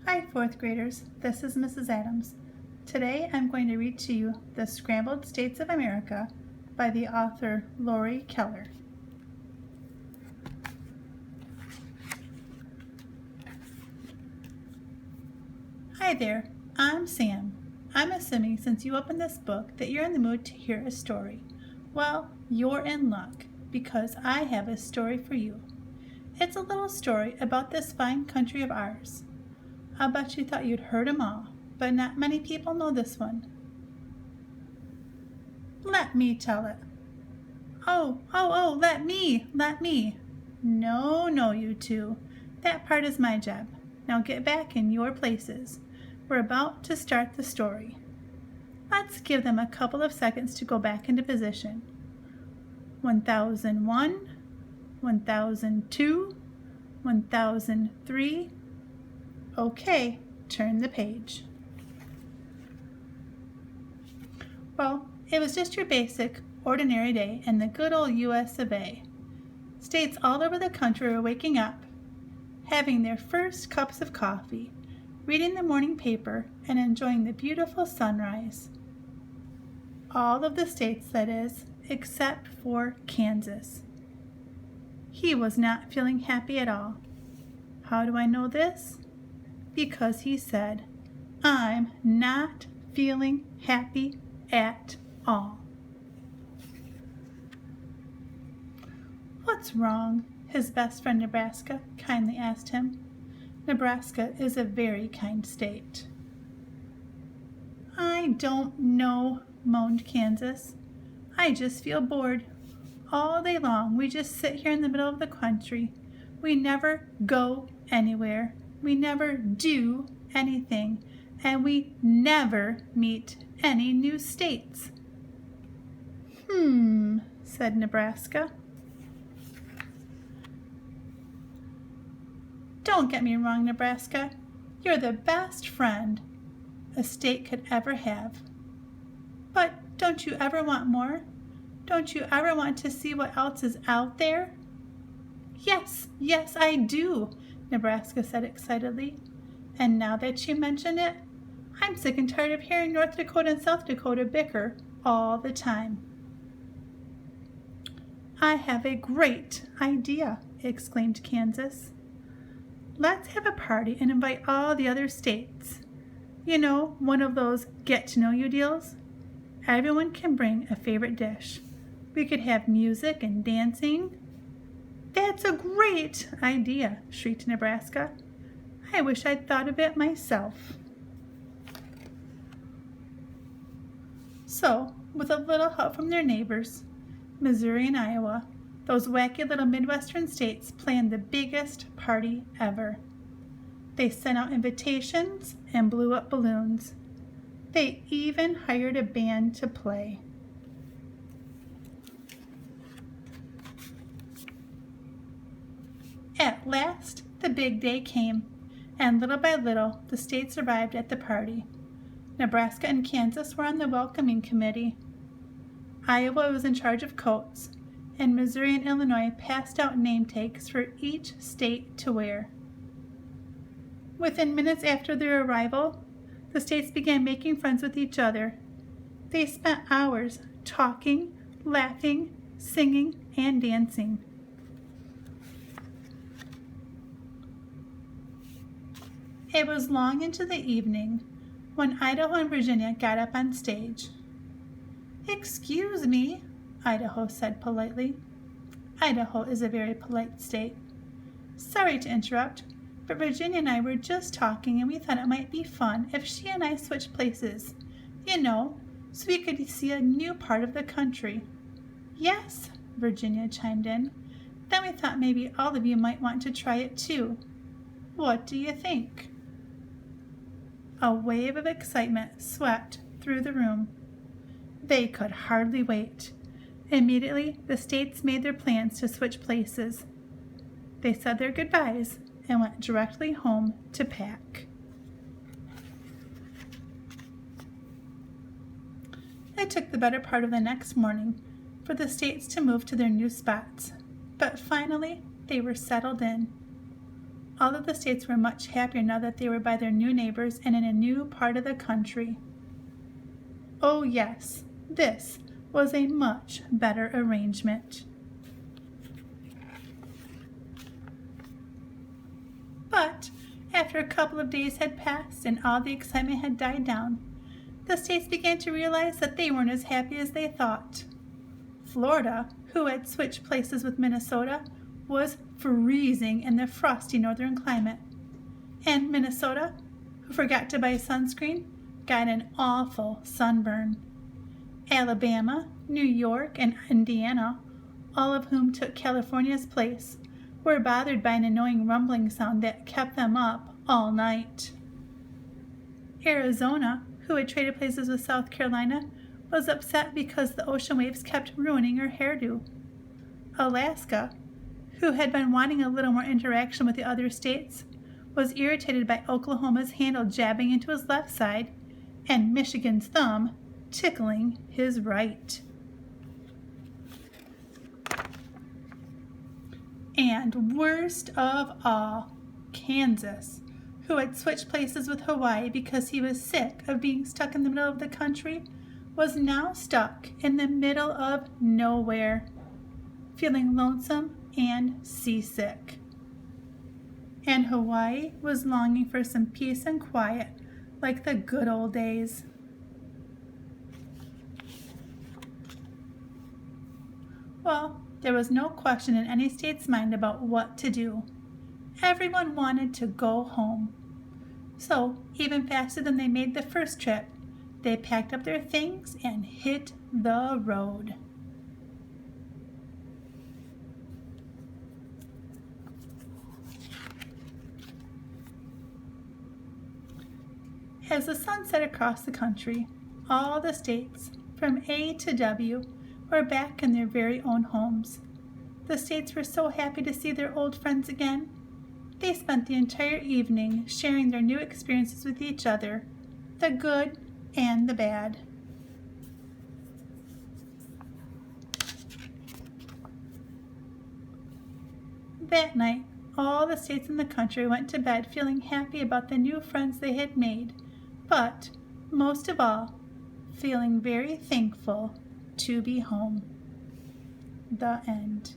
Hi, fourth graders. This is Mrs. Adams. Today I'm going to read to you The Scrambled States of America by the author Laurie Keller. Hi there, I'm Sam. I'm assuming since you opened this book that you're in the mood to hear a story. Well, you're in luck because I have a story for you. It's a little story about this fine country of ours. I'll bet you thought you'd heard 'em all, but not many people know this one. Let me tell it. Oh, let me. No, you two. That part is my job. Now get back in your places. We're about to start the story. Let's give them a couple of seconds to go back into position. 1001, 1002, 1003. Okay, turn the page. Well, it was just your basic, ordinary day in the good old US of A. States all over the country were waking up, having their first cups of coffee, reading the morning paper, and enjoying the beautiful sunrise. All of the states, that is, except for Kansas. He was not feeling happy at all. How do I know this? Because he said, "I'm not feeling happy at all." "What's wrong?" his best friend Nebraska kindly asked him. Nebraska is a very kind state. "I don't know," moaned Kansas. "I just feel bored. All day long we just sit here in the middle of the country. We never go anywhere. We never do anything, and we never meet any new states." Said Nebraska. "Don't get me wrong, Nebraska. You're the best friend a state could ever have. But don't you ever want more? Don't you ever want to see what else is out there?" Yes, I do," Nebraska said excitedly. "And now that you mention it, I'm sick and tired of hearing North Dakota and South Dakota bicker all the time." "I have a great idea," exclaimed Kansas. "Let's have a party and invite all the other states. You know, one of those get-to-know-you deals. Everyone can bring a favorite dish. We could have music and dancing." "That's a great idea," shrieked Nebraska. "I wish I'd thought of it myself." So, with a little help from their neighbors, Missouri and Iowa, those wacky little Midwestern states planned the biggest party ever. They sent out invitations and blew up balloons. They even hired a band to play. At last, the big day came, and little by little, the states arrived at the party. Nebraska and Kansas were on the welcoming committee. Iowa was in charge of coats, and Missouri and Illinois passed out name tags for each state to wear. Within minutes after their arrival, the states began making friends with each other. They spent hours talking, laughing, singing, and dancing. It was long into the evening when Idaho and Virginia got up on stage. "Excuse me," Idaho said politely. Idaho is a very polite state. "Sorry to interrupt, but Virginia and I were just talking and we thought it might be fun if she and I switched places, you know, so we could see a new part of the country." "Yes," Virginia chimed in. "Then we thought maybe all of you might want to try it too. What do you think?" A wave of excitement swept through the room. They could hardly wait. Immediately, the states made their plans to switch places. They said their goodbyes and went directly home to pack. It took the better part of the next morning for the states to move to their new spots, but finally they were settled in. All of the states were much happier now that they were by their new neighbors and in a new part of the country. Oh yes, this was a much better arrangement. But after a couple of days had passed and all the excitement had died down, the states began to realize that they weren't as happy as they thought. Florida, who had switched places with Minnesota, was freezing in the frosty northern climate. And Minnesota, who forgot to buy sunscreen, got an awful sunburn. Alabama, New York, and Indiana, all of whom took California's place, were bothered by an annoying rumbling sound that kept them up all night. Arizona, who had traded places with South Carolina, was upset because the ocean waves kept ruining her hairdo. Alaska, who had been wanting a little more interaction with the other states, was irritated by Oklahoma's handle jabbing into his left side and Michigan's thumb tickling his right. And worst of all, Kansas, who had switched places with Hawaii because he was sick of being stuck in the middle of the country, was now stuck in the middle of nowhere, feeling lonesome and seasick. And Hawaii was longing for some peace and quiet like the good old days. Well, there was no question in any state's mind about what to do. Everyone wanted to go home. So, even faster than they made the first trip, they packed up their things and hit the road. As the sun set across the country, all the states, from A to W, were back in their very own homes. The states were so happy to see their old friends again. They spent the entire evening sharing their new experiences with each other, the good and the bad. That night, all the states in the country went to bed feeling happy about the new friends they had made, but, most of all, feeling very thankful to be home. The end.